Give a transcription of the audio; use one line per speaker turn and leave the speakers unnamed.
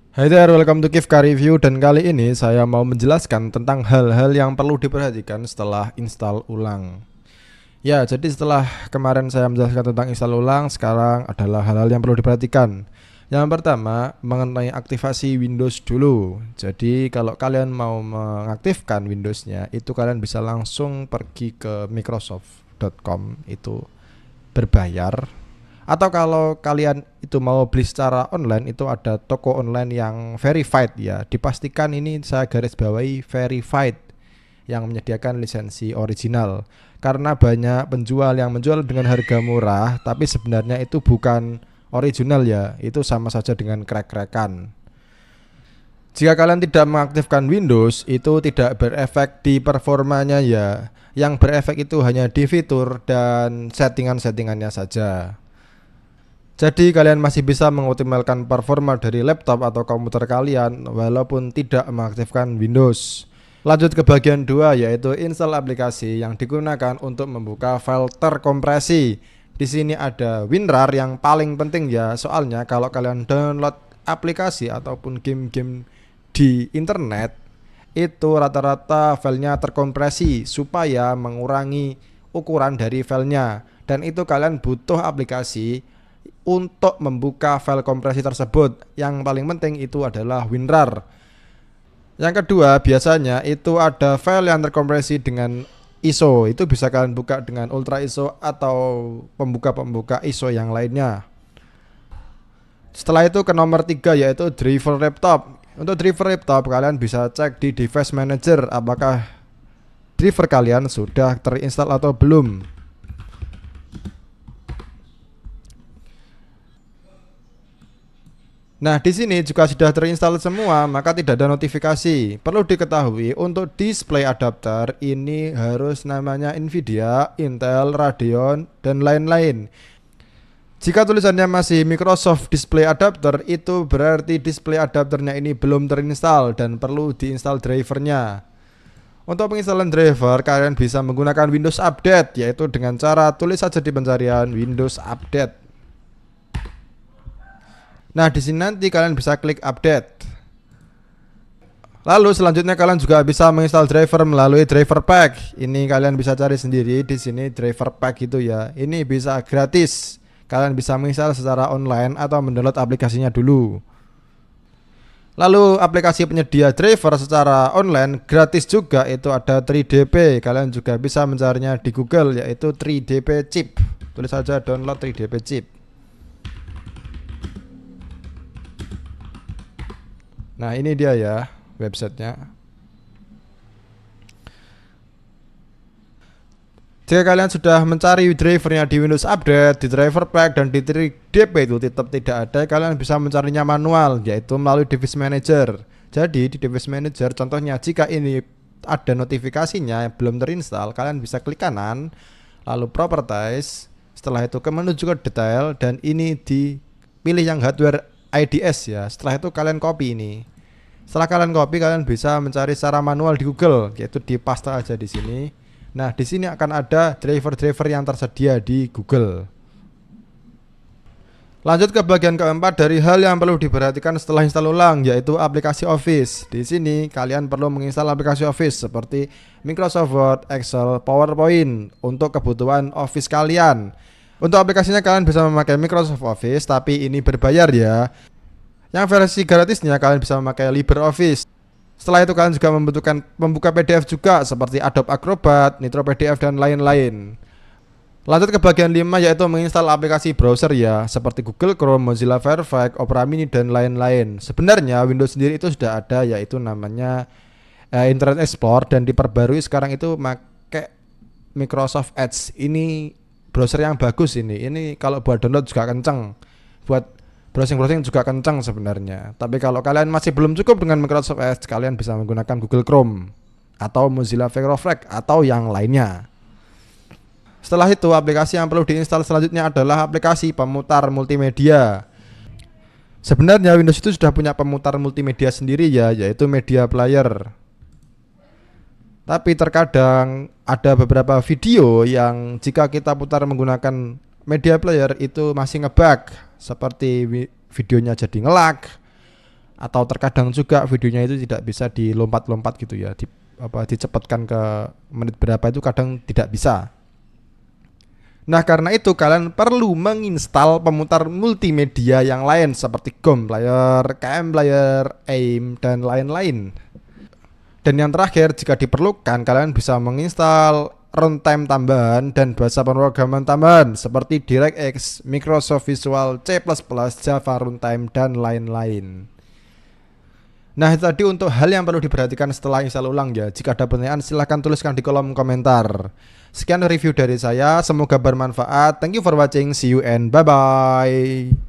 Hai there, welcome to Kifka Review, dan kali ini saya mau menjelaskan tentang hal-hal yang perlu diperhatikan setelah install ulang. Ya, jadi setelah kemarin saya menjelaskan tentang install ulang, sekarang adalah hal-hal yang perlu diperhatikan. Yang pertama, mengenai aktivasi Windows dulu. Jadi kalau kalian mau mengaktifkan Windowsnya, itu kalian bisa langsung pergi ke microsoft.com, itu berbayar. Atau kalau kalian itu mau beli secara online, itu ada toko online yang verified ya. Dipastikan ini saya garis bawahi verified, yang menyediakan lisensi original. Karena banyak penjual yang menjual dengan harga murah tapi sebenarnya itu bukan original ya. Itu sama saja dengan crack-crackan. Jika kalian tidak mengaktifkan Windows, itu tidak berefek di performanya ya. Yang berefek itu hanya di fitur dan settingan-settingannya saja. Jadi kalian masih bisa mengoptimalkan performa dari laptop atau komputer kalian walaupun tidak mengaktifkan Windows. Lanjut ke bagian 2, yaitu install aplikasi yang digunakan untuk membuka file terkompresi. Di sini ada WinRAR yang paling penting ya, soalnya kalau kalian download aplikasi ataupun game-game di internet, itu rata-rata filenya terkompresi supaya mengurangi ukuran dari filenya, dan itu kalian butuh aplikasi untuk membuka file kompresi tersebut. Yang paling penting itu adalah WinRAR. Yang kedua, biasanya itu ada file yang terkompresi dengan ISO. Itu bisa kalian buka dengan Ultra ISO atau pembuka-pembuka ISO yang lainnya. Setelah itu ke nomor 3, yaitu driver laptop. Untuk driver laptop kalian bisa cek di device manager apakah driver kalian sudah terinstall atau belum. Nah, di sini juga sudah terinstall semua, maka tidak ada notifikasi. Perlu diketahui, untuk display adapter ini harus namanya Nvidia, Intel, Radeon, dan lain-lain. Jika tulisannya masih Microsoft Display Adapter, itu berarti display adapternya ini belum terinstall dan perlu diinstal drivernya. Untuk penginstalan driver, kalian bisa menggunakan Windows Update, yaitu dengan cara tulis saja di pencarian Windows Update. Nah, di sini nanti kalian bisa klik update. Lalu selanjutnya kalian juga bisa menginstal driver melalui driver pack. Ini kalian bisa cari sendiri di sini driver pack itu ya. Ini bisa gratis. Kalian bisa menginstal secara online atau mendownload aplikasinya dulu. Lalu aplikasi penyedia driver secara online gratis juga, itu ada 3DP. Kalian juga bisa mencarinya di Google, yaitu 3DP chip. Tulis saja download 3DP chip. Nah, ini dia ya websitenya. Jika kalian sudah mencari drivernya di Windows Update, di driver pack, dan di 3DP itu tetap tidak ada, kalian bisa mencarinya manual, yaitu melalui device manager. Jadi di device manager, contohnya jika ini ada notifikasinya yang belum terinstall, kalian bisa klik kanan, lalu properties, setelah itu ke menu juga detail, dan ini dipilih yang hardware IDS ya. Setelah itu kalian copy ini. Setelah kalian copy, kalian bisa mencari secara manual di Google, yaitu di paste aja di sini. Nah, di sini akan ada driver-driver yang tersedia di Google. Lanjut ke bagian keempat dari hal yang perlu diperhatikan setelah install ulang, yaitu aplikasi Office. Di sini kalian perlu menginstal aplikasi Office seperti Microsoft Word, Excel, PowerPoint untuk kebutuhan Office kalian. Untuk aplikasinya kalian bisa memakai Microsoft Office, tapi ini berbayar ya. Yang versi gratisnya kalian bisa memakai LibreOffice. Setelah itu kalian juga membutuhkan membuka PDF juga seperti Adobe Acrobat, Nitro PDF, dan lain-lain. Lanjut ke bagian 5, yaitu menginstal aplikasi browser ya, seperti Google Chrome, Mozilla Firefox, Opera Mini, dan lain-lain. Sebenarnya Windows sendiri itu sudah ada, yaitu namanya Internet Explorer, dan diperbarui sekarang itu pakai Microsoft Edge. Ini browser yang bagus ini. Ini kalau buat download juga kenceng. Buat browsing juga kencang sebenarnya. Tapi kalau kalian masih belum cukup dengan Microsoft Edge, kalian bisa menggunakan Google Chrome atau Mozilla Firefox atau yang lainnya. Setelah itu, aplikasi yang perlu diinstal selanjutnya adalah aplikasi pemutar multimedia. Sebenarnya Windows itu sudah punya pemutar multimedia sendiri ya, yaitu Media Player. Tapi terkadang ada beberapa video yang jika kita putar menggunakan Media Player itu masih ngebug, seperti videonya jadi nge-lag atau terkadang juga videonya itu tidak bisa dilompat-lompat gitu ya, dicepatkan ke menit berapa itu kadang tidak bisa. Nah, karena itu kalian perlu menginstal pemutar multimedia yang lain seperti GOM Player, KM Player, AIM, dan lain-lain. Dan yang terakhir, jika diperlukan, kalian bisa menginstal runtime tambahan dan bahasa pemrograman tambahan seperti DirectX, Microsoft Visual, C++, Java Runtime, dan lain-lain. Nah, itu tadi untuk hal yang perlu diperhatikan setelah install ulang ya. Jika ada pertanyaan silahkan tuliskan di kolom komentar. Sekian review dari saya, semoga bermanfaat. Thank you for watching, see you and bye-bye.